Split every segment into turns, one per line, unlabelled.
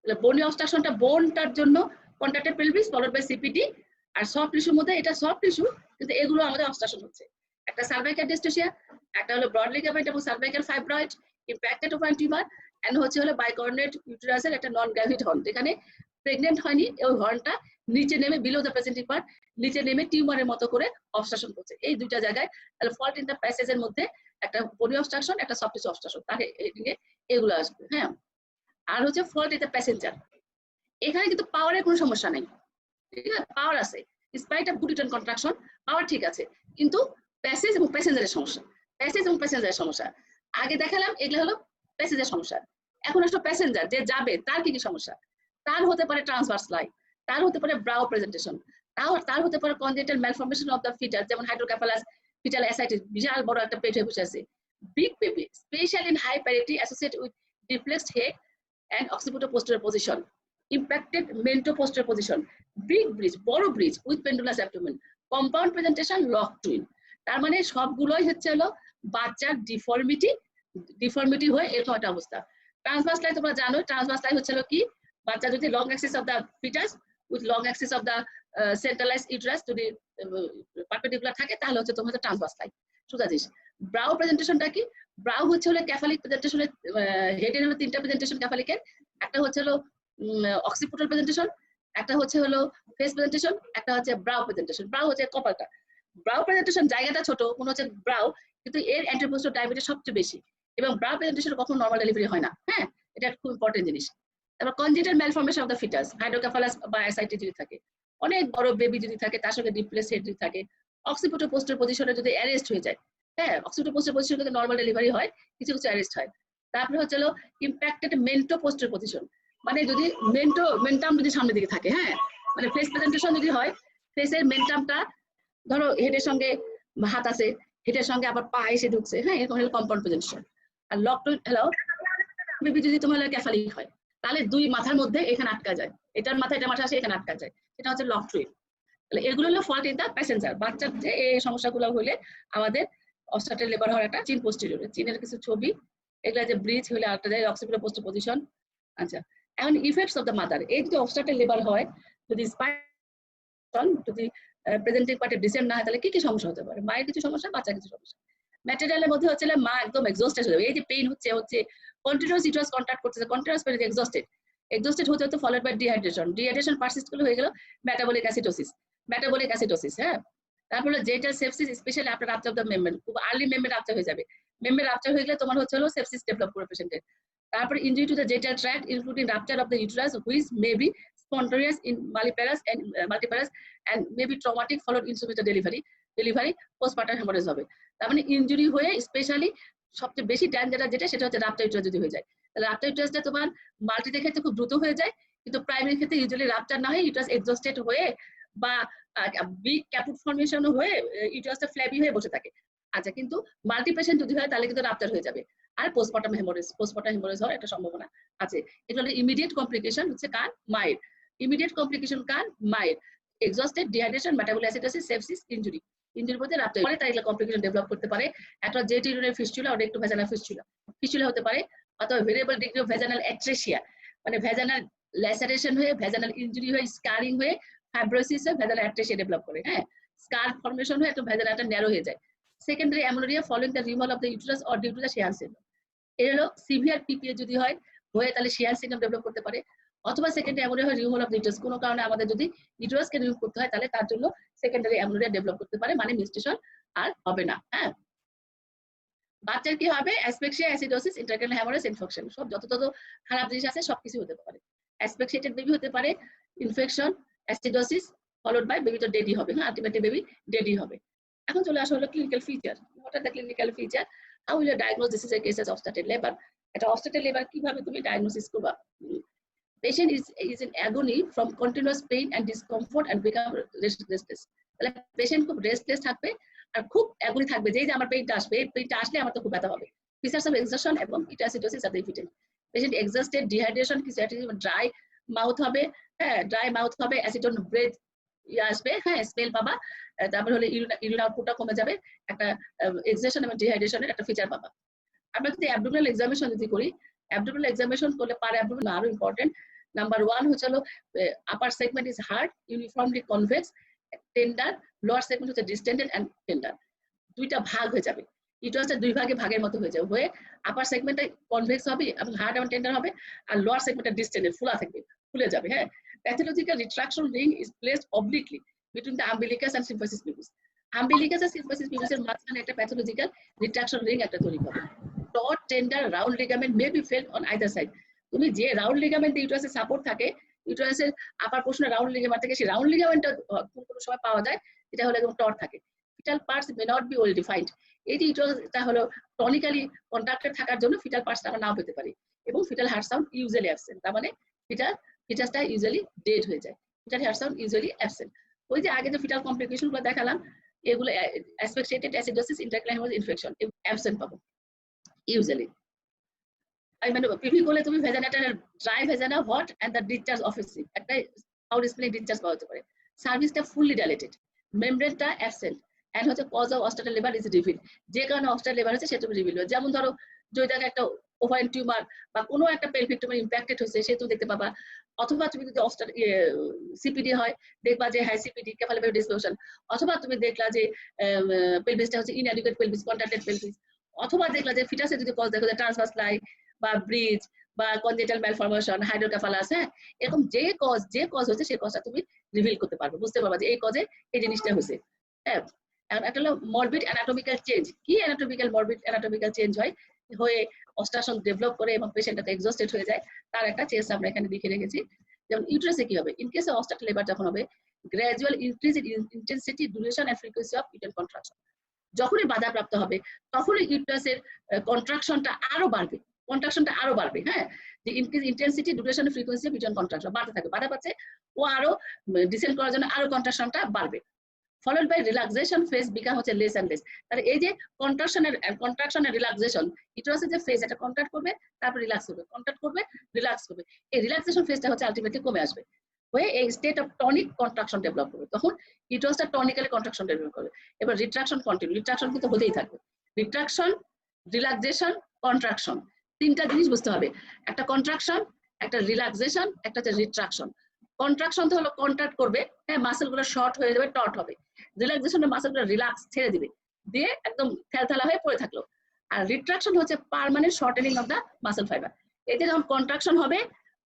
তাহলে বোনি অবস্ট্রাকশনটা বোনটার জন্য contracted pelvis followed by CPT, আর সফট টিস্যুর মধ্যে এটা সফট টিস্যু কিন্তু এগুলো আমাদের অবস্ট্রাকশন হচ্ছে। একটা সার্ভাইকাল ডিস্টোসিয়া, একটা হলো ব্রড লিগামেন্ট এবং cervical fibroid impacted ovarian tumour, and হচ্ছে হলো বাইকর্নেট ইউটেরাসের একটা নন গ্র্যাভিড হর্ন, যেখানে প্রেগনেন্ট হয়নি, ওই হর্নটা নিচে নেমে বিলো দ্য প্রেজেন্টিং পার্ট নিচে নেমে টিউমারের মতো করে অবস্ট্রাকশন করছে। এই দুইটা জায়গায় তাহলে ফল্ট ইন দ্য প্যাসেজের মধ্যে একটা বোনি অবস্ট্রাকশন, একটা সফট টিস্যু অবস্ট্রাকশন, তাহলে এগুলো আসবে। হ্যাঁ, আর হচ্ছে ফল্ট ইন দ্য প্যাসেঞ্জার, এখানে কিন্তু পাওয়ারের কোনো সমস্যা নেই, ঠিক আছে, পাওয়ার আছে, spite of good return contraction power ঠিক আছে, কিন্তু প্যাসেজ এবং প্যাসেঞ্জারের সমস্যা, প্যাসেজ এবং প্যাসেঞ্জারের সমস্যা। আগে দেখালাম এগুলো হলো প্যাসেজের সমস্যা, এখন আসলে প্যাসেঞ্জার যে যাবে তার কি কি সমস্যা। তার হতে পারে ট্রান্সভার্স লাই, তার হতে পারে ব্রাউ প্রেজেন্টেশন, তার হতে পারে congenital malformation of the foetus, যেমন হাইড্রোকেফালাস ফিটাল অ্যাসাইটিস, বিশাল বড় একটা পেট হয়ে বসে আছে, big baby special in high parity associated with deflexed head and occipito-posterior position, impacted mento-posterior position, big bridge, বড় bridge with pendulous abdomen, compound presentation, locked twin। তার মানে সবগুলোই হচ্ছে হলো বাচ্চার ডিফর্মিটি হয়ে এরকম একটা অবস্থা। ট্রান্সভার্স লাই তোমরা জানো, ট্রান্সভার্স লাই হচ্ছে কি, বাচ্চা যদি long axis of the foetus with long axis of the centralised uterus যদি পারপেন্ডিকুলার থাকে তাহলে হচ্ছে তোমার ট্রান্সভার্স লাই। সুজাদিস ব্রাউ প্রেজেন্টেশনটা কি, ব্রাউ হচ্ছে হলো ক্যাফালিক প্রেজেন্টেশনের, হেডের হলো তিনটা প্রেজেন্টেশন ক্যাফালিকের, একটা হচ্ছে হলো অক্সিপুটাল প্রেজেন্টেশন, একটা হচ্ছে হলো ফেস প্রেজেন্টেশন, একটা হচ্ছে ব্রাউ প্রেজেন্টেশন। ব্রাউ হচ্ছে কপালটা, ব্রাউ প্রেজেন্টেশন জায়গাটা ছোট মনে হচ্ছে ব্রাউ, কিন্তু এর অ্যান্টেরোপোস্টেরিয়র ডায়ামিটার সবচেয়ে বেশি, এবং ব্রাউ প্রেজেন্টেশন কখনো নরমাল ডেলিভারি হয় না। হ্যাঁ, এটা খুব ইম্পর্টেন্ট জিনিস। তারপর congenital malformation of the foetus, hydrocephalus বা অ্যাসাইটিস যদি থাকে, অনেক বড় বেবি যদি থাকে, তার সঙ্গে ডিপ্লেস হেড যদি থাকে, অক্সিপুটো-পোস্টেরিয়র পজিশনে যদি অ্যারেস্ট হয়ে যায়, হ্যাঁ, অক্সিপুটো-পোস্টেরিয়র পজিশনে যদি নরমাল ডেলিভারি হয়, কিছু কিছু অ্যারেস্ট হয়। তারপরে হচ্ছে হলো ইম্প্যাক্টেড মেন্টো-পোস্টেরিয়র পজিশন, মানে যদি মেন্টাম যদি সামনের দিকে থাকে, হ্যাঁ, মানে ফেস প্রেজেন্টেশন যদি হয়, ফেসের মেন্টামটা ধরো হেডের সঙ্গে হাত আছে, হেডের সঙ্গে আবার পা এসে ঢুকছে, হ্যাঁ, এরকম হলো কম্পাউন্ড প্রেজেন্টেশন। আর লকড হ্যালো বেবি যদি তোমার ক্যাফালিক হয়, তাহলে দুই মাথার মধ্যে এখানে আটকা যায়, এটার মাথা এটা মাথা আসে এখানে আটকা যায়, সেটা হচ্ছে লক টুইন। তাহলে এগুলো হলো ফল্ট ইন দা প্যাসেঞ্জার। বাচ্চার যে এই সমস্যাগুলো হলে আমাদের অস্টাটের লেবার হওয়ার একটা চিন পোস্টেরিয়র, চিনের কিছু ছবি, এগুলা যে ব্রিজ হলে আরেকটা যায় অক্সিপিটাল পোস্টেরিয়র পজিশন। আচ্ছা, এখন ইফেক্টস অফ দ্য মাদার, এই যদি অস্টাটের লেবার হয়, যদি স্পাইন যদি প্রেজেন্টিং পার্টে ডিসেন্ড না হয়, তাহলে কি কি সমস্যা হতে পারে, মায়ের কিছু সমস্যা, বাচ্চার কিছু সমস্যা। ম্যাটেরিয়ালের মধ্যে হচ্ছে মা একদম এক্সস্টেড হয়ে যাবে, এই যে পেইন হচ্ছে কন্টিনিউয়াস ইউটারাস কন্ট্যাক্ট করতেছে, কন্টিনিউয়াস পেইন, এক্সস্টেড হতে হতে ফলোড বাই ডিহাইড্রেশন পারসিস্ট করলে হয়ে গেল মেটাবলিক অ্যাসিডোসিস। হ্যাঁ, তারপরে genital sepsis, specially after rupture of the membrane, খুব আর্লি মেমব্রেন রাপচার হয়ে যাবে, মেমব্রেন রাপচার হয়ে গেলে তোমার হচ্ছে হলো সেপসিস ডেভেলপ করে পেশেন্টের। তারপরে injury to the genital tract including rupture of the uterus which may be spontaneous in multiparous and may be traumatic followed insular delivery postpartum hemorrhage হবে। তার মানে ইনজুরি হয়ে স্পেশালি সবচেয়ে বেশি ডেঞ্জারাস যেটা হচ্ছে রাপচার ইউটেরাস যদি হয়ে যায়, তাহলে রাপচার ইউটেরাসটা তোমার মাল্টিদের ক্ষেত্রে খুব দ্রুত হয়ে যায়, কিন্তু প্রাইমারি ক্ষেত্রে ইউজুয়ালি রাপচার না হয়ে ইউটেরাস এক্সস্টেড হয়ে বা বিগ ক্যাপুট ফর্মেশন হয়ে ইউটেরাসটা ফ্ল্যাবি হয়ে বসে থাকে। আচ্ছা, কিন্তু মাল্টি পেশেন্ট যদি হয় তাহলে কিন্তু রাপচার হয়ে যাবে, আর পোস্টপার্টাম হেমোরেজ হওয়ার একটা সম্ভাবনা আছে। এটা হলো ইমিডিয়েট কমপ্লিকেশন হচ্ছে কার, মায়ের। ইমিডিয়েট কমপ্লিকেশন কার, মায়ের। Exhausted, dehydration, metabolic acidosis, sepsis, ইনজুরির মধ্যে রাপচার পরে তার কমপ্লিকেশন ডেভেলপ করতে পারে। একটা জেট ইউরিনারি ফিস্চুলা আর একটু ভেজানাল ফিস্চুলা হতে পারে, অথবা ভেরিয়েবল ডিগ্রি অফ ভেজানাল অ্যাট্রেসিয়া, মানে ভেজানাল ল্যাসারেশন হয়ে, ভেজানাল ইনজুরি হয়ে, স্কারিং হয়ে, ফাইব্রোসিস হয়ে ভেজানাল অ্যাট্রেসিয়া ডেভেলপ করে, হ্যাঁ, স্কার ফর্মেশন হয়ে একটু ভেজানালটা ন্যারো হয়ে যায়। Secondary amenorrhoea following the removal of the uterus or due to the Sheehan syndrome, এর হলো সিভিয়ার পিপিএ যদি হয় হয়ে তাহলে শিয়ার সিনড্রোম ডেভেলপ করতে পারে, অথবা সেকেন্ডারি অ্যামনোরিয়া হয় রিমুভাল অফ দ্য ইউটেরাস, কোনো কারণে আমাদের যদি ইউটেরাসকে রিমুভ করতে হয় তাহলে তার জন্য সেকেন্ডারি অ্যামনোরিয়া ডেভেলপ করতে পারে, মানে মেনস্ট্রুয়েশন আর হবে না। হ্যাঁ, বাচ্চার কি হবে, অ্যাসপেক্সিয়া, অ্যাসিডোসিস, ইন্ট্রাক্রানিয়াল হেমোরেজ, ইনফেকশন, সব যত খারাপ জিনিস আছে সবকিছু হতে পারে। অ্যাসপেক্সিয়েটেড বেবি হতে পারে, infection, acidosis followed bye baby তো ডেডই হবে, হ্যাঁ, আলটিমেটলি বেবি ডেডই হবে। এখন চলে আসা হলো clinical feature. What are the clinical feature, how will you diagnose this is a case of obstructed labour. এটা অবস্ট্রাটেড লেবার কিভাবে তুমি ডায়াগনোসিস করবা? Patient is in agony from continuous pain and discomfort and become restless. তাহলে patient খুব restless থাকবে আর খুব অ্যাগনি থাকবে, যে আমার পেইনটা আসবে, এই পেইনটা আসলে আমার তো খুব ব্যথা হবে। ফিচার্স অফ এক্সজস্টন এবং অ্যাসিডোসিস আর ইফিটেন। পেশেন্ট এক্সস্টেড, ডিহাইড্রেশন, কিছু ড্রাই মাউথ হবে, হ্যাঁ, ড্রাই মাউথ হবে, অ্যাসিডন ব্রেথ আসবে, হ্যাঁ, স্মেল পাবা। তারপরে হলে ইউরিন আউটপুটটা কমে যাবে, একটা এক্সজস্টন এবং ডিহাইড্রেশনের একটা ফিচার পাবা। আমরা যদি অ্যাবডোমিনাল এক্সামিনেশন যদি করি, অ্যাবডোমিনাল এক্সামিনেশন করলে পার অ্যাবডোমিন আরো ইম্পর্টেন্ট, নাম্বার 1 হচ্ছে হলো upper segment is hard uniformly convex tender, lower segment হচ্ছে ডিস্টেন্ডেড এন্ড টেন্ডার। দুইটা ভাগ হয়ে যাবে, ইউটেরাসটা দুই ভাগের মতো হয়ে যাবে, হয়ে আপার সেগমেন্টে কনভেক্স হবে এবং হার্ড এবং টেন্ডার হবে, আর লোয়ার সেগমেন্টে ডিস্টেন্ডেড ফুলা থাকবে, ফুলে যাবে। হ্যাঁ, pathological retraction ring is placed obliquely between the umbilicus and symphysis pubis. Umbilicus আর সিম্ফাইসিস পিউবিসের মাঝখানে একটা প্যাথোলজিক্যাল রিট্রাকশন রিং একটা তৈরি হবে। Taut tender round ligament may be felt on either side. তুমি যে রাউন্ড লিগামেন্ট দিয়ে ইউটেরাসের সাপোর্ট থাকে, ইউটেরাসের আপার পোর্শনে রাউন্ড লিগামেন্ট থেকে, সেই রাউন্ড লিগামেন্টটা কোনো সময় পাওয়া যায়, এটা হলো একদম টট থাকে। Fetal parts may not be well defined. এটি ইউটেরাসটা হলো টনিক্যালি কন্ট্রাক্টেড থাকার জন্য ফিটাল পার্টস আমরা নাও পেতে পারি, এবং foetal heart sound usually absent. তার মানে ফিটাসটা ইউজুয়ালি ডেড হয়ে যায়, foetal heart sound usually absent. ওই যে আগে যে ফিটাল কমপ্লিকেশন গুলো দেখালাম, এগুলো asphyxiated acidosis, intracranial haemorrhage, infection absent পাবো ইউজুয়ালি। I mean, পিভি করলে তুমি ভেজানাটা dry vagina, hot and the discharge offensive, একটা আউট স্প্লেনিক ডিসচার্জ পাওয়া যেতে পারে। সার্ভিসটা ফুললি ডাইলেটেড, মেমব্রেনটা অ্যাবসেন্ট, এন্ড হচ্ছে কজ অফ অস্টাটাল লিভার ইজ রিভিল। যে কারণে অস্টাটাল লিভার হচ্ছে সেটা রিভিল হয়। যেমন ধরো যদি দেখো একটা ওভাইন টিউমার বা কোনো একটা পেলভিক টিউমার ইম্প্যাক্টেড হয়েছে, সে তুমি দেখতে পাবা। অথবা তুমি যদি সিপিডি হয়, দেখবা যে হাই সিপিডি, কেফালোপ্যাথি ডিসলোশন। অথবা তুমি দেখলা যে পেলভিসটা হচ্ছে ইনঅ্যাডিকুয়েট পেলভিস, কন্ট্রাক্টেড পেলভিস। অথবা দেখলা যে ফিটাসে যদি কজ দেখো যে ট্রান্সভার্স লাই বা ব্রিজ বা কনজেটাল ম্যালফরমেশন, হাইড্রোকেফালাস, হ্যাঁ, এরকম যে কজ হচ্ছে সেই কজটা তুমি রিভিল করতে পারবে, বুঝতে পারবা যে এই কজে এই জিনিসটা হয়েছে। হ্যাঁ, একটা হলো মরবিড অ্যানাটমিক্যাল চেঞ্জ। কি মরবিড অ্যানাটমিক্যাল চেঞ্জ হয়, হয়ে অস্ট্রাশন ডেভেলপ করে এবং পেশেন্টটা এক্সস্টেড হয়ে যায়, তার একটা চেঞ্জ আমরা এখানে লিখে রেখেছি। যেমন ইউটেরাসে কি হবে, ইন কেস অফ অস্ট্রাটাল লিভার যখন হবে, gradual increase in intensity, duration and frequency of uterine contraction. যখনই বাধাপ্রাপ্ত হবে তখনই ইউটেরাসের কন্ট্রাকশনটা আরো বাড়বে, হ্যাঁ, যে increase intensity, duration, frequency of uterine contraction বাড়তে থাকবে, বাধা পাচ্ছে, ও আরো ডিসেন্ড করার জন্য আরো কন্ট্রাকশনটা বাড়বে। Followed by relaxation phase become হচ্ছে লেস এন্ড লেস। তাহলে এই যে কন্ট্রাকশনের রিল্যাক্সেশন, ইউটেরাসের যে ফেজ, এটা কন্ট্রাক্ট করবে, তারপর রিল্যাক্স করবে, কন্ট্রাক্ট করবে, রিল্যাক্স করবে। এই রিল্যাক্সেশন ফেজটা হচ্ছে আলটিমেটলি কমে আসবে, হয়ে এই state of tonic contraction develop করবে। তখন ইউটেরাসটা টনিক্যালি কন্ট্রাকশন ডেভেলপ করবে। এবার রিট্রাকশন কন্টিনিউ, রিট্রাকশন কিন্তু হতেই থাকবে। রিট্রাকশন, রিল্যাক্সেশন, কন্ট্রাকশন, তিনটা জিনিস বুঝতে হবে। একটা কন্ট্রাকশন, একটা রিল্যাক্সেশন, একটা হচ্ছে রিট্রাকশন। কন্ট্রাকশন তো হলো কন্ট্রাক্ট করবে, হ্যাঁ, মাসেলগুলো শর্ট হয়ে যাবে, টট হবে। রিল্যাক্সেশনে মাসেলগুলো রিল্যাক্স ছেড়ে দিবে, দিয়ে একদম থেলথেলা হয়ে পড়ে থাকলো। আর রিট্রাকশন হচ্ছে permanent shortening of the muscle fibre. এতে যখন কন্ট্রাকশন হবে,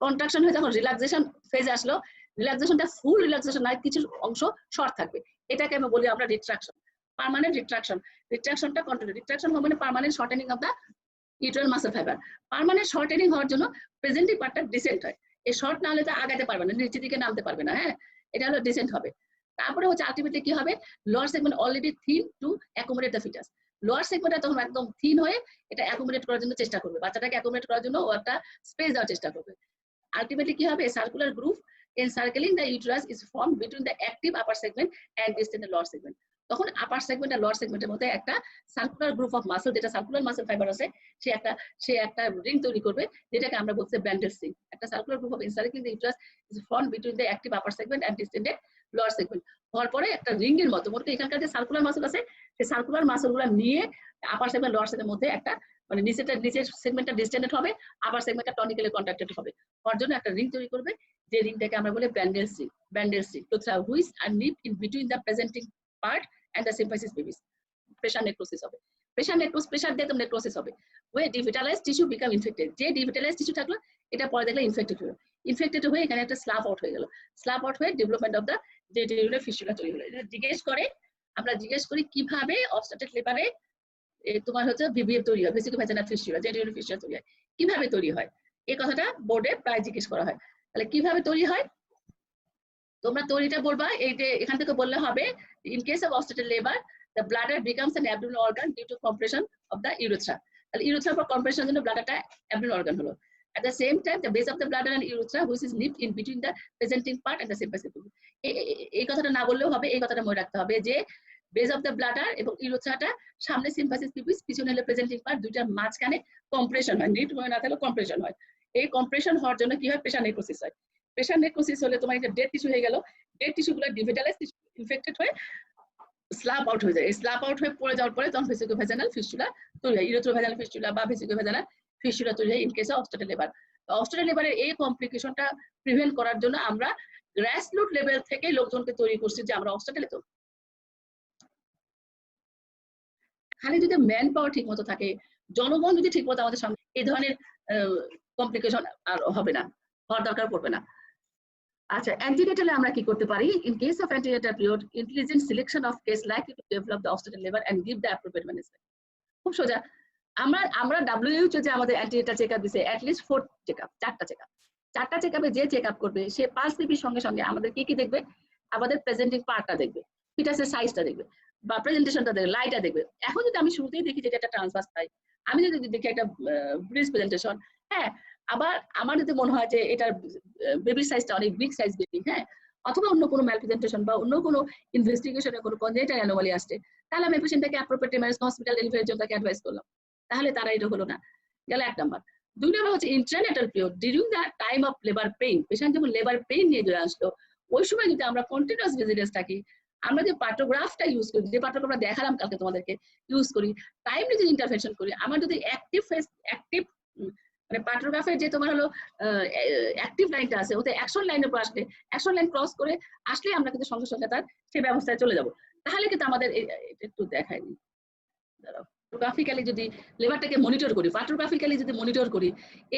কন্ট্রাকশন হয়ে যখন রিল্যাক্সেশন ফেজ আসলো, রিল্যাক্সেশনটা ফুল রিল্যাক্সেশন নয়, কিছু অংশ শর্ট থাকবে, এটাকে আমি বলি আমরা রিট্রাকশন, পার্মানেন্ট রিট্রাকশন। রিট্রাকশনটা কন্টিনিউ, রিট্রাকশন হবে মানে permanent shortening of the uterine muscle fibre. Permanent shortening হওয়ার জন্য প্রেজেন্টিং পার্টটা ডিসেন্ট হয়। এই শর্ট না হলে তো আগাতে পারবে না, নিচের দিকে নামতে পারবে না, হ্যাঁ, এটা হলো ডিসেন্ট হবে। তারপরে হচ্ছে আলটিমেটলি কি হবে, lower segment already thin to accommodate the foetus. Lower সেগমেন্টটা তখন একদম থিন হয়ে এটা অ্যাকোমোডেট করার জন্য চেষ্টা করবে, বাচ্চাটাকে অ্যাকোমোডেট করার জন্য ও একটা স্পেস দেওয়ার চেষ্টা করবে। আলটিমেটলি কি হবে, circular groove encircling the uterus is form between the active upper segment and distended lower segment. তখন আপার সেগমেন্ট আর লোয়ার সেগমেন্টের মধ্যে একটা সার্কুলার গ্রুপ অফ মাসল, যেটা সার্কুলার মাসল ফাইবার আছে, সে একটা রিং তৈরি করবে, যেটাকে আমরা বলছি ব্যান্ডেজ রিং। একটা circular group of encircling the uterus is form between the active upper segment and distended lower segment. হওয়ার পরে একটা রিং এর মতো মনে এখানকার যে সার্কুলার মাসল আছে, সেই সার্কুলার মাসলগুলো নিয়ে আপার সেগমেন্ট লোয়ার সেগমেন্টের মধ্যে একটা মানে নিচের সেগমেন্টটা ডিস্টেন্ডেড হবে, আপার সেগমেন্টটা টনিক্যালি কন্ট্রাক্টেড হবে, হওয়ার জন্য একটা রিং তৈরি করবে, যে রিংটাকে আমরা বলি bandage ring. Bandage ring to through which are nip in between the presenting part and the symphysis pubis. Pressure necrosis হবে, প্রেসার দিয়ে তো নেক্রোসিস হবে, way devitalized tissue become infected. যে ডিভিটালাইজড টিস্যু থাকলো এটা পরে দেখলে ইনফেক্টেড হয়ে এখানে একটা স্লাপ আউট হয়ে গেল, স্লাপ আউট হয়ে ডেভেলপমেন্ট অফ দা জেটিউলার ফিস্টুলা তৈরি হলো। এটা আমরা জিজ্ঞেস করি কিভাবে অবস্ট্রাকটেড লিভারে তোমার হচ্ছে ভিভিএফ তৈরি হয়, ভেসিকো ভ্যাজাইনাল ফিস্টুলা, জেটিউলার ফিস্টুলা তৈরি হয়, কিভাবে তৈরি হয়, এই কথাটা বোর্ডে প্রায় জিজ্ঞেস করা হয়। তাহলে কিভাবে তৈরি হয় তোমরা তৈরিটা বলবা, এই যে এখান থেকে বললে হবে, in case of obstetric labor the bladder becomes an abdominal organ due to compression of the urethra. তাহলে urethra for compression জন্য ব্লাডারটা abdominal organ হলো। At the same time the base of the bladder and urethra which is nipped in between the presenting part and the symphysis pubis. এই কথাটা না বললেও হবে, এই কথাটা মনে রাখতে হবে যে বেস অফ দ্য ব্লাডার এবং ইউরেথ্রাটা সামনে সিম্ফাইসিস পিউবিস, পিছনে হলো প্রেজেন্টিং পার্ট, দুইটার মাঝখানে কম্প্রেশন হয়, নিট হয়ে না থাকলে কম্প্রেশন হয়। এই কম্প্রেশন হওয়ার জন্য কি হয়, প্রেসার নেক্রোসিস হয়। প্রেসার নেক্রোসিস হলে তোমার এটা ডেড টিস্যু হয়ে গেল, ডেড টিস্যুগুলো ডিভিটালাইজড টিস্যু ইনফেক্টেড হয়ে স্ল্যাপ আউট হয়ে যায়। এই স্ল্যাপ আউট হয়ে পড়ে যাওয়ার পরে তখন ভেসিকো ভ্যাজাইনাল ফিস্টুলা তৈরি হয়, ইউরেথ্রোভ্যাজাইনাল ফিস্টুলা বা ভেসিকো ভ্যাজাইনাল ফিস্টুলা তৈরি হয় ইন কেস অফ অবস্ট্রাকটেড লিভার। অবস্ট্রাল লেবারের এই কমপ্লিকেশনটা প্রিভেন্ট করার জন্য আমরা গ্রাসরুট লেভেল থেকে লোকজনকে তৈরি করছি যে আমরা হসপিটালে তো খালি যদি ম্যান পাওয়ার ঠিক মতো থাকে, জনগণ যদি ঠিক মতো আমাদের সঙ্গে, এই ধরনের কমপ্লিকেশন আর হবে না, হওয়ার দরকার পড়বে না। আচ্ছা, অ্যান্টিনেটালে আমরা কি করতে পারি? In case of antenatal period, intelligent selection of case likely to develop the obstructed labour and give the appropriate management. খুব সোজা। আমরা WHO যে আমাদের অ্যান্টিনেটাল চেকআপ দিছে অ্যাটলিস্ট 4 চেকআপ, 4টা চেকআপ। 4টা চেকআপে যে চেকআপ করবে সে 5 সিপির সঙ্গে সঙ্গে আমাদের কি দেখবে? আমাদের প্রেজেন্টিং পার্টটা দেখবে, ফিটাসের সাইজটা দেখবে, বা প্রেজেন্টেশনটা দেখবে, লাইটা দেখবে। এখন যদি আমি শুরুতেই দেখি যে এটা একটা ট্রান্সভার্স লাইট, আমি যদি দেখি একটা ব্রিজ প্রেজেন্টেশন, হ্যাঁ, আবার আমার যদি মনে হয় যে এটার বেবির সাইজটা অনেক বিগ সাইজ বেবি, হ্যাঁ, অথবা অন্য কোনো ম্যাল প্রেজেন্টেশন বা অন্য কোনো ইনভেস্টিগেশনে কোনো কনজেনিটাল অ্যানোমালি আসছে, তাহলে আমি পেশেন্টটাকে অ্যাপ্রোপ্রিয়েট ম্যানেজ হসপিটাল ডেলিভারির জন্য তাকে অ্যাডভাইস করলাম। তাহলে তারা এটা হলো না, গেল 1 নাম্বার। 2 নাম্বার হচ্ছে intranatal period, during the time of labour pain. Patient যখন লেবার পেইন নিয়ে চলে আসলো, ওই সময় যদি আমরা কন্টিনিউয়াস ভিজিটেন্স থাকি, আমরা যে পার্টোগ্রাফটা ইউজ করি, যে পার্টোগ্রাফটা দেখালাম কালকে তোমাদেরকে, ইউজ করি, টাইমলি যদি ইন্টারভেনশন করি, আমার যদি অ্যাক্টিভ মানে পার্টোগ্রাফের যে তোমার হলো অ্যাক্টিভ লাইনটা আছে, ওতে অ্যাকশন লাইনের উপর আসলে, অ্যাকশন লাইন ক্রস করে আসলে আমরা কিন্তু সঙ্গে সঙ্গে তার সেই ব্যবস্থায় চলে যাব। তাহলে কিন্তু আমাদের একটু দেখায়নি, পার্টোগ্রাফিক্যালি যদি লেবারটাকে মনিটর করি, পার্টোগ্রাফিক্যালি যদি মনিটর করি,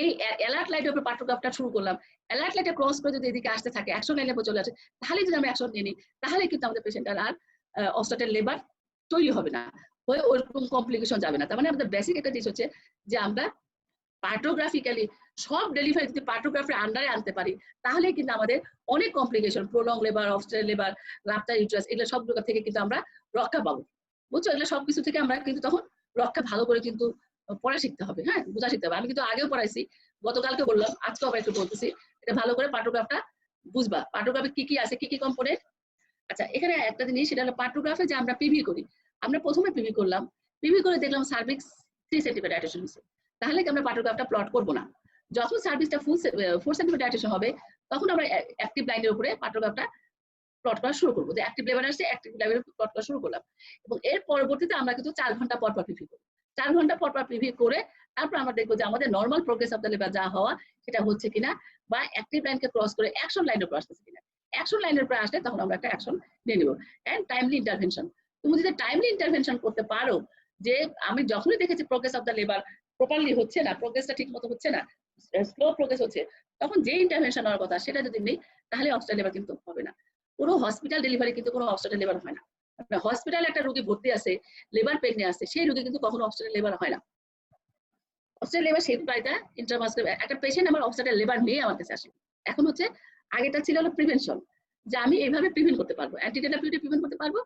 এই অ্যালার্ট লাইটের উপর পার্টোগ্রাফটা শুরু করলাম, অ্যালার্ট লাইটে ক্রস করে যদি এদিকে আসতে থাকে, অ্যাকশন লাইনের উপর চলে আসে, তাহলে যদি আমরা অ্যাকশন নিয়ে নিই, তাহলে কিন্তু আমাদের পেশেন্টের আর অবস্ট্রাল লেবার তৈরি হবে না, হয়ে ওরকম কমপ্লিকেশন যাবে না। তার মানে আমাদের বেসিক একটা জিনিস হচ্ছে যে আমরা পার্টোগ্রাফিক্যালি সব ডেলিভারি যদি পার্টোগ্রাফের আন্ডারে আনতে পারি, তাহলে কিন্তু আমাদের অনেক complication, prolong labour, obstructed labour, rupture uterus, এগুলো সবগুলো থেকে কিন্তু আমরা রক্ষা পাবো। বুঝছো, এগুলো সবকিছু থেকে আমরা কিন্তু তখন রক্ষা ভালো করে কিন্তু পড়া শিখতে হবে, হ্যাঁ, বোঝা শিখতে হবে। আমি কিন্তু আগেও পড়াইছি, গতকালকে বললাম, আজকে আবার একটু বলতেছি, এটা ভালো করে পার্টোগ্রাফটা বুঝবা, পার্টোগ্রাফে কি কি আছে, কি কি কম্পোনেন্ট। আচ্ছা, এখানে একটা জিনিস, সেটা হলো পার্টোগ্রাফে যে আমরা পিভি করি, আমরা প্রথমে পিভি করলাম, পিভি করে দেখলাম সার্ভিক্স 3 সেন্টিমিটার ডাইটেশন হচ্ছে, তাহলে কি আমরা পার্টোগ্রাফটা প্লট করবো না। যখন সার্ভিসটা 4 সেন্টিমিটার ডাইটেশন হবে, তখন আমরা অ্যাক্টিভ লাইনের উপরে পার্টোগ্রাফটা প্লট করা শুরু করবো, যে অ্যাক্টিভ লেবার আসছে, অ্যাক্টিভ লেভেলে প্লট করা শুরু করলাম। এবং এর পরবর্তীতে আমরা কিন্তু 4 ঘন্টা পর পর পিভি করি, 4 ঘন্টা পর পর পিভি করে তারপর আমরা দেখবো যে আমাদের normal progress of the labour যা হওয়া সেটা হচ্ছে কিনা, বা অ্যাক্টিভ লাইনকে ক্রস করে অ্যাকশন লাইনের উপর আসতেছে কিনা। অ্যাকশন লাইনের উপর আসলে তখন আমরা একটা অ্যাকশন নিয়ে নিব। এন্ড টাইমলি ইন্টারভেনশন, তুমি যদি টাইমলি ইন্টারভেনশন করতে পারো, যে আমি যখনই দেখেছি progress of the labour properly হচ্ছে না, প্রোগ্রেসটা ঠিক মতো হচ্ছে না, স্লো প্রোগ্রেস হচ্ছে, তখন যে ইন্টারভেনশন হওয়ার কথা সেটা যদি নেই, তাহলে অবস্ট্রাল লেবার কিন্তু হবে না। কোনো হসপিটাল ডেলিভারি কিন্তু কোনো অবস্ট্রাল লেবার হয় না। হসপিটালে একটা রোগী ভর্তি আছে, লেবার পেন নিয়ে আসছে, সেই রোগী কিন্তু কখনো অবস্ট্রাল লেবার হয় না। অবস্ট্রাল লেবার সেই পাইটা ইন্ট্রামাসকুলার, একটা পেশেন্ট আমার অবস্ট্রাল লেবার নিয়ে আমার কাছে আসে। এখন হচ্ছে, আগেটা ছিল হলো প্রিভেনশন, যে আমি এইভাবে প্রিভেন্ট করতে পারবো, অ্যান্টিনেটাল পিরিয়ডে প্রিভেন্ট করতে পারবো,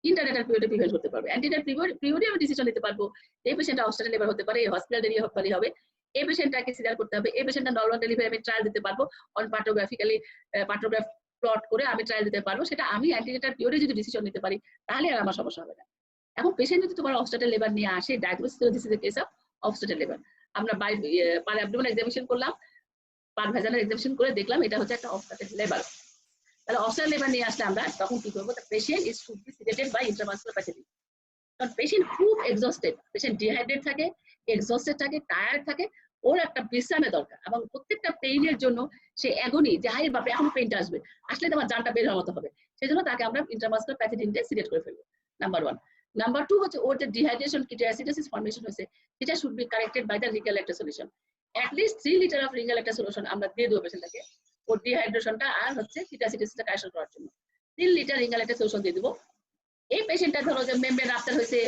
ইন্টারনেটাল পিরিয়ডে প্রিভেন্ট করতে পারবো। অ্যান্টিনেটাল পিরিয়ডে আমি ডিসিশন নিতে পারবো এই পেশেন্টটা অবস্ট্রাল লেবার হতে পারে, এই হসপিটাল ডেলিভারি হবে, এই পেশেন্টটাকে সিজার করতে হবে, এই পেশেন্টটা নরমাল ডেলিভারি আমি ট্রায়াল দিতে পারবো, অন পার্টোগ্রাফিক্যালি পার্টোগ্রাফ প্লট করে আমি ট্রায়াল দিতে পারবো। সেটা আমি অ্যান্টিনেটাল পিরিয়ডে যদি ডিসিশন নিতে পারি, তাহলে আর আমার সমস্যা হবে না। এখন পেশেন্ট যদি তোমার অবস্ট্রাল লেবার নিয়ে আসে, diagnosis this is the case of obstructed labour, আমরা পার অ্যাবডোমেন এক্সামিনেশন করলাম, পার ভ্যাজানাল এক্সামিনেশন করে দেখলাম এটা হচ্ছে একটা অবস্ট্রাল লেবার। তাহলে অবস্ট্রাল লেবার নিয়ে আসলে আমরা তখন কি করবো, patient is should be sedated by intramuscular pethidine. কারণ পেশেন্ট খুব এক্সস্টেড, পেশেন্ট ডিহাইড্রেট থাকে, এক্সস্টেড থাকে, টায়ার্ড থাকে, ওর একটা বিশ্রামের দরকার। এবং প্রত্যেকটা পেইনের জন্য সে অ্যাগনি, যে হাই বাপরে এখন পেইনটা আসবে, আসলে তোমার জানটা বের হওয়ার মতো হবে, সেই জন্য তাকে আমরা ইন্ট্রামাসকুলার প্যাথেটিন দিয়ে সিলেক্ট করে ফেলবো, নাম্বার 1। নাম্বার 2 হচ্ছে ওর যে ডিহাইড্রেশন কিট অ্যাসিডোসিস ফর্মেশন হয়েছে, সেটা should be corrected by the Ringer lactate solution. At least 3 litre of Ringer lactate solution আমরা দিয়ে দেবো পেশেন্টটাকে, ওর ডিহাইড্রেশনটা আর হচ্ছে কিট অ্যাসিডোসিসটা কারেকশন করার জন্য 3 লিটার রিঙ্গাল ল্যাক্টেজ সলিউশন দিয়ে দেবো। এই পেশেন্টটা ধরো যে মেমব্রেন রাপচার হয়েছে,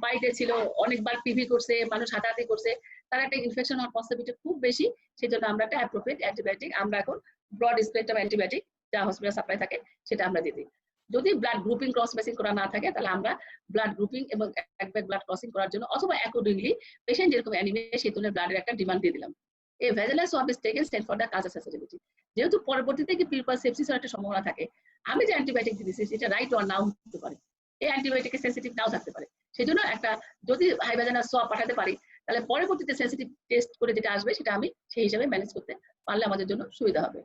বাড়িতে ছিল, অনেকবার পিভি করছে, মানুষ হাতাহাতি করছে, তার একটা ইনফেকশন হওয়ার পসিবিলিটি খুব বেশি, সেজন্য আমরা একটা অ্যাপ্রোপ্রিয়েট অ্যান্টিবায়োটিক, আমরা এখন ব্রড স্পেকট্রাম অ্যান্টিবায়োটিক যা হসপিটাল সাপ্লাই থাকে সেটা আমরা দিয়ে দিই। যদি ব্লাড গ্রুপিং ক্রস ম্যাচিং করা না থাকে, তাহলে আমরা ব্লাড গ্রুপিং এবং এক ব্যাগ ব্লাড ক্রসিং করার জন্য, অথবা অ্যাকর্ডিংলি পেশেন্ট যেরকম অ্যানিমিয়া সেই তুলনায় ব্লাডের একটা ডিমান্ড দিয়ে দিলাম। এই vaginal swab is taken stand for the কাজ অ্যাসেসিবিলিটি। যেহেতু পরবর্তীতে কি পিউপার সেপসিস হওয়ার একটা সম্ভাবনা থাকে, আমি যে অ্যান্টিবায়োটিক দিয়েছি সেটা রাইট অর নাও হতে পারে, এই অ্যান্টিবায়োটিকে সেন্সিটিভ নাও থাকতে পারে, সেজন্য একটা যদি হাই ভ্যাজানাল সোয়াব পাঠাতে পারি, তাহলে পরবর্তীতে সেন্সিটিভ টেস্ট করে যেটা আসবে সেটা আমি সেই হিসাবে ম্যানেজ করতে পারলে আমাদের জন্য সুবিধা হবে।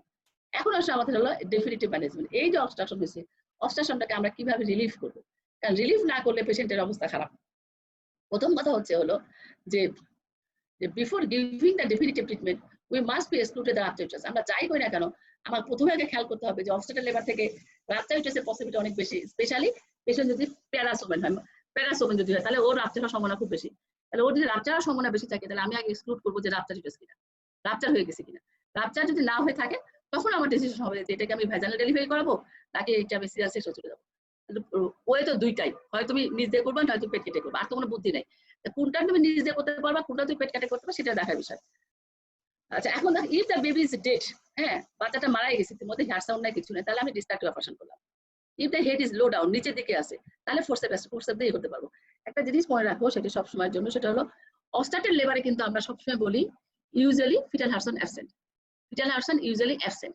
এখন আসলে আমাদের হলো ডেফিনিটিভ ম্যানেজমেন্ট। এই যে অবস্ট্রাকশন হয়েছে, অবস্ট্রাকশনটাকে আমরা কিভাবে রিলিফ করবো, কারণ রিলিফ না করলে পেশেন্টের অবস্থা খারাপ। প্রথম কথা হচ্ছে হলো যে before giving the definitive treatment, we must be excluded the rupture uterus. আমরা যাই করি না কেন আমার প্রথমে আগে খেয়াল করতে হবে যে অবস্টেট্রাল লেবার থেকে রাপচার ইউটারাসের পসিবিলিটি অনেক বেশি, স্পেশালি পেশেন্ট যদি প্যারাসোমেন হয়, প্যারাসোমেন যদি হয় তাহলে ওর রাপচার হওয়ার সম্ভাবনা খুব বেশি। তাহলে ওর যদি রাপচার হওয়ার সম্ভাবনা বেশি থাকে তাহলে আমি আগে এক্সক্লুড করবো যে রাপচার ইউটারাস কিনা, রাপচার হয়ে গেছে কিনা। রাপচার যদি না হয়ে থাকে তখন আমার ডিসিশন হবে যে এটাকে আমি ভ্যাজানাল ডেলিভারি করাবো নাকি এটা আমি সিজার সেকশনে চলে যাবো। ওয়ে তো দুইটাই, হয় তুমি নিজ দিয়ে করবা নয়তো পেট কেটে করবা, আর তো কোনো বুদ্ধি নাই। কোনটা তুমি নিজ দিয়ে করতে পারবা কোনটা তুমি পেট কেটে করতে পারবা সেটা দেখার বিষয়। আচ্ছা এখন if the baby is dead, হ্যাঁ বাচ্চাটা মারাই গেছে, এর মধ্যে হেয়ার সাউন্ড নাই কিছু নেই, তাহলে আমি ডিস্ট্রাক্টিভ অপারেশন করলাম। If the head is low down, নিচের দিকে আছে, তাহলে ফোর্সেপ দিয়ে করতে পারবো। একটা জিনিস মনে রাখবো সেটা সবসময়ের জন্য, সেটা হলো অবস্ট্রাক্টেড লেবারে কিন্তু আমরা সবসময় বলি usually foetal heart sound absent, foetal heart sound usually absent.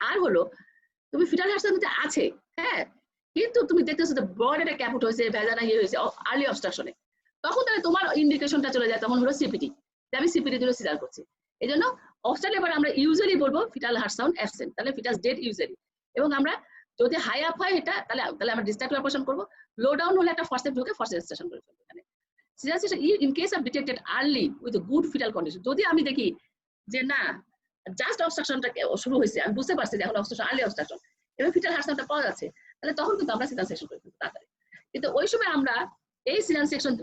আর হলো তুমি ফিটাল হার্ট সাউন্ড আছে, হ্যাঁ কিন্তু তুমি দেখতেছো যে ব্রড একটা ক্যাপুট হয়েছে, ভ্যাজানা হয়েছে আর্লি অবস্ট্রাকশনে, তখন তাহলে তোমার ইন্ডিকেশনটা চলে যায়, তখন হলো সিপিটি, আমি সিপিটি দিলে সিজার করছি। এই জন্য অবস্ট্রাক্টেড লেবার আমরা ইউজুয়ালি বলবো ফিটাল হার্ট সাউন্ড অ্যাবসেন্ট, তাহলে ফিটাস ডেড ইউজুয়ালি। এবং আমরা যদি হাই আপ হয় এটা তাহলে আমরা ডিস্ট্রাক্টিভ অপারেশন করবো, লো ডাউন হলে একটা ফরসেপ ঢুকে ফরসেপ এক্সট্রাকশন করে ফেলবো। এখানে caesar section in case of detected early with good fetal condition, যদি আমি দেখি যে না জাস্ট অবস্ট্রাকশনটা শুরু হয়েছে, আমি বুঝতে পারছি যে এখন অবস্ট্রাকশন আর্লি অবস্ট্রাকশন এবং ফিটাল হার্ট সাউন্ডটা পাওয়া যাচ্ছে, তাহলে তখন কিন্তু আমরা সিজার সেকশন করে ফেলবো তাড়াতাড়ি। কিন্তু ওই সময় আমরা এই সিজার সেকশন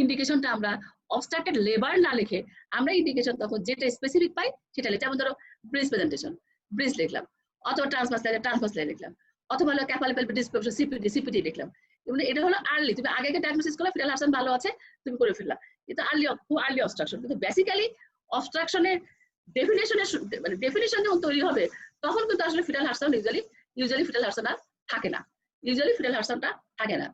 ইন্ডিকেশনটা আমরা অবস্ট্রাক্টেড লেবার না লিখে আমরা ইন্ডিকেশন তখন যেটা স্পেসিফিক পাই সেটা লিখি। যেমন ধরো ব্রিজ প্রেজেন্টেশন, ব্রিজ লিখলাম, অথবা ট্রান্সভার্স লিখলাম, অথবা হলো ক্যাপাল পেলভিক ডিসপ্রপোর্শন সিপিটি লিখলাম। এবং এটা হলো আর্লি, তুমি আগে ডায়াগনোসিস করলে ফিটাল হার্ট সাউন্ড ভালো আছে তুমি করে ফেললা, কিন্তু আর্লি অবস্ট্রাকশন। কিন্তু বেসিক্যালি অবস্ট্রাকশনের ডেফিনিশন যখন তৈরি হবে তখন কিন্তু আসলে fetal heart sound usually foetal heart sound থাকে না, ইউজুয়ালি ফিটাল হার্ট সাউন্ডটা থাকে না।